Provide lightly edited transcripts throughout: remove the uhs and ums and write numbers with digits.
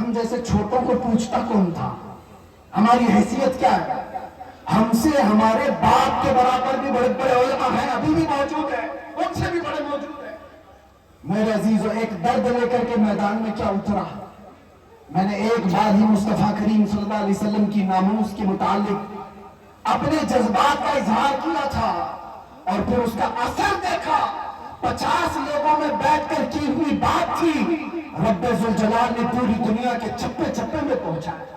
ہم جیسے چھوٹوں کو پوچھتا کون تھا؟ ہماری حیثیت کیا ہے؟ ہم سے ہمارے باپ کے برابر بھی بڑے بڑے علماء ہیں، ابھی بھی موجود ہیں، ان سے بھی بڑے موجود ہیں۔ میرے عزیزو، ایک درد لے کر کے میدان میں کیا اترا؟ میں نے ایک بار ہی مصطفیٰ کریم صلی اللہ علیہ وسلم کی ناموس کے متعلق اپنے جذبات کا اظہار کیا تھا، اور پھر اس کا اثر دیکھا۔ 50 لوگوں میں بیٹھ کر کی ہوئی بات تھی، رب ذوالجلال نے پوری دنیا کے چپے چپے میں پہنچایا۔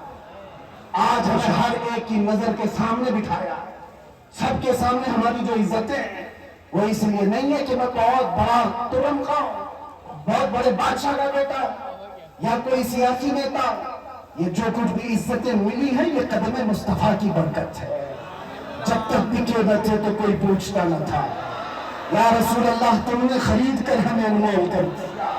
آج ہمیں ہر ایک کی نظر کے سامنے بٹھایا۔ سب کے سامنے ہماری جو عزتیں ہیں وہ اس لیے نہیں ہے کہ میں بہت بڑا ترم کا ہوں، بہت بڑے بادشاہ کا بیٹا ہوں، یا کوئی سیاسی نیتا ہوں۔ یہ جو کچھ بھی عزتیں ملی ہیں یہ قدم مصطفیٰ کی برکت ہے۔ جب تک بکے نہ تھے تو کوئی پوچھتا نہ تھا، یا رسول اللہ تم نے خرید کر ہمیں انمول کر دیا۔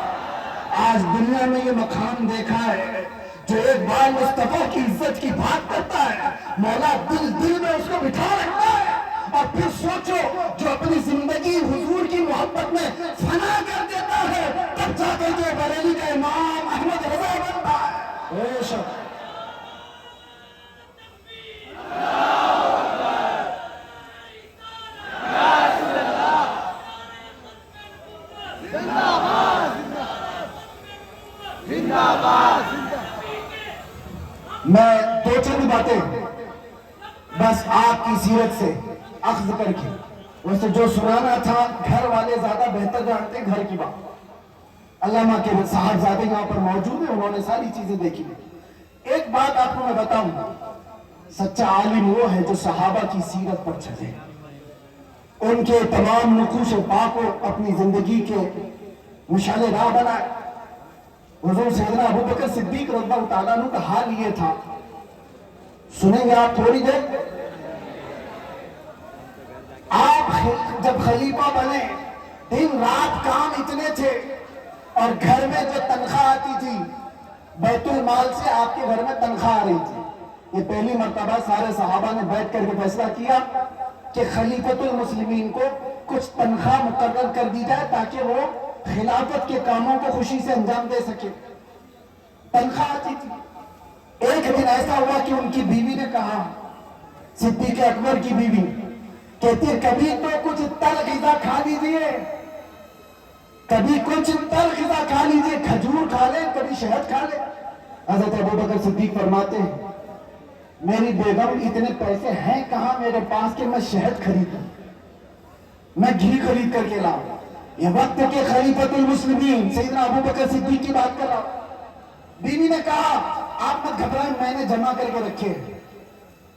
آج دنیا میں یہ مقام دیکھا ہے، جو ایک بار مصطفیٰ کی عزت کی بات کرتا ہے، مولا دل دل میں اس کو بٹھا رکھتا ہے۔ اور پھر سوچو، جو اپنی زندگی حضور کی محبت میں فنا کر دیتا ہے، تب جا کر کے بریلی کا امام احمد رضا بنتا ہے۔ بے شک میں دو چند باتیں بس آپ کی سیرت سے اخذ کر کے، ویسے جو سنانا تھا گھر والے زیادہ بہتر جانتے ہیں گھر کی بات۔ علامہ کے صاحبزادے یہاں پر موجود ہیں، انہوں نے ساری چیزیں دیکھی۔ ایک بات آپ کو میں بتاؤں، سچا عالم وہ ہے جو صحابہ کی سیرت پر چلے، ان کے تمام نقوش پاک کو اپنی زندگی کے مشعل راہ بنائے۔ حضور سیدنا ابوبکر صدیق رضی اللہ تعالیٰ عنہ کا حال یہ تھا، سنیں گے آپ تھوڑی دیر؟ آپ جب خلیفہ بنے، دن رات کام اتنے تھے، اور گھر میں جو تنخواہ آتی تھی بیت المال سے آپ کے گھر میں تنخواہ آ رہی تھی۔ یہ پہلی مرتبہ سارے صحابہ نے بیٹھ کر کے فیصلہ کیا کہ خلیفۃ المسلمین کو کچھ تنخواہ مقرر کر دی جائے تاکہ وہ خلافت کے کاموں کو خوشی سے انجام دے سکے۔ تنخواہ آتی تھی۔ ایک دن ایسا ہوا کہ ان کی بیوی نے کہا، صدیق اکبر کی بیوی کہتی ہے، کبھی تو کچھ تلخ غذا کھا لیجیے، کبھی کچھ تلخ غذا کھا لیجیے، کھجور کھا لیں، کبھی شہد کھا لیں۔ حضرت ابوبکر صدیق فرماتے ہیں، میری بیگم اتنے پیسے ہیں کہاں میرے پاس کہ میں شہد خریدوں، میں گھی خرید کر کے لاؤں۔ یہ وقت کے خلیفۃ المسلمین سیدنا ابوبکر صدیق کی بات کر رہا ہوں۔ بیوی نے کہا، آپ مت گھبرائیں، میں نے جمع کر کے رکھے،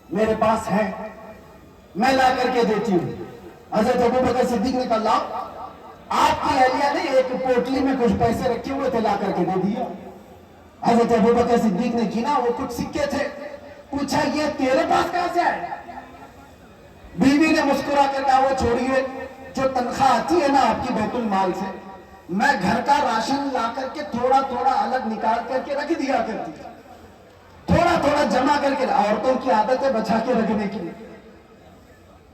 میرے پاس ہے، میں لا کر کے دیتی ہوں۔ حضرت ابوبکر صدیق نے کہا، لاؤ۔ آپ کی اہلیہ نے ایک پوٹلی میں کچھ پیسے رکھے ہوئے تھے، لا کر کے دے دیا۔ حضرت ابوبکر صدیق نے گنا، وہ کچھ سکے تھے، پوچھا یہ تیرے پاس کہاں سے آئے؟ بیوی نے مسکرا کر کہا، وہ چھوڑیے، جو تنخواہ آتی ہے نا آپ کی بیت المال سے، میں گھر کا راشن لا کر کے تھوڑا تھوڑا الگ نکال کر کے رکھ دیا کرتی، تھوڑا تھوڑا جمع کر کے، عورتوں کی عادت ہے بچا کے رکھنے کی۔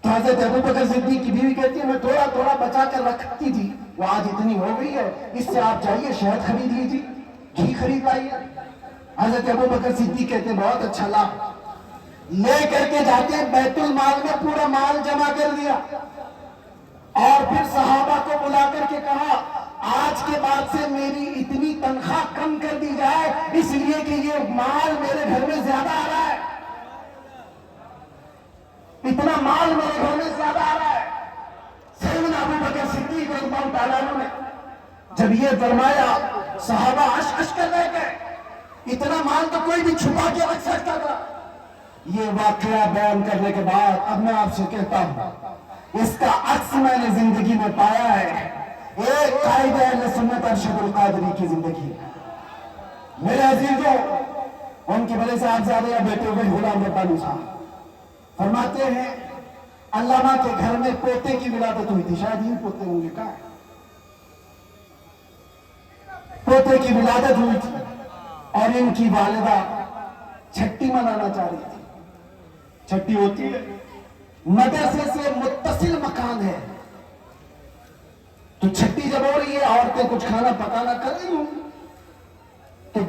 تو حضرت ابوبکر صدیق کی بیوی کہتی ہے، میں تھوڑا تھوڑا بچا کر رکھتی تھی، وہ آج اتنی ہو گئی ہے، اس سے آپ جائیے شہد خرید لیجیے، گھی خرید لائیے۔ حضرت ابوبکر صدیق کہتے ہیں، بہت اچھا، لا۔ لے کر کے جاتے ہیں، بیت المال میں پورا مال جمع کر دیا، اور پھر صحابہ کو بلا کر کے کہا، آج کے بعد سے میری اتنی تنخواہ کم کر دی جائے، اس لیے کہ یہ مال میرے گھر میں زیادہ آ رہا ہے، اتنا مال میرے گھر میں زیادہ آ رہا ہے۔ سیدنا ابوبکر صدیق رضی اللہ تعالیٰ عنہ نے جب یہ فرمایا، صحابہ اشک کر رہ گئے، اتنا مال تو کوئی بھی چھپا کے رکھ سکتا تھا۔ یہ واقعہ بیان کرنے کے بعد اب میں آپ سے کہتا ہوں، اس کا عکس میں نے زندگی میں پایا ہے، ایک قائد اہل سنت ارشد القادری کی زندگی۔ میرے عزیزوں، ان کے بڑے صاحبزادے یا بیٹے ہوئے غلام ربانی صاحب فرماتے ہیں، علامہ کے گھر میں پوتے کی ولادت ہوئی تھی، شاید یہ پوتے ہوں گے، کہا ہے پوتے کی ولادت ہوئی تھی، اور ان کی والدہ چھٹی منانا چاہ رہی تھی۔ چھٹی ہوتی ہے، مدرسے سے متصل مکان ہے، تو چھٹی جب ہو رہی ہے، عورتیں کچھ کھانا پکانا کر رہی ہوں، تو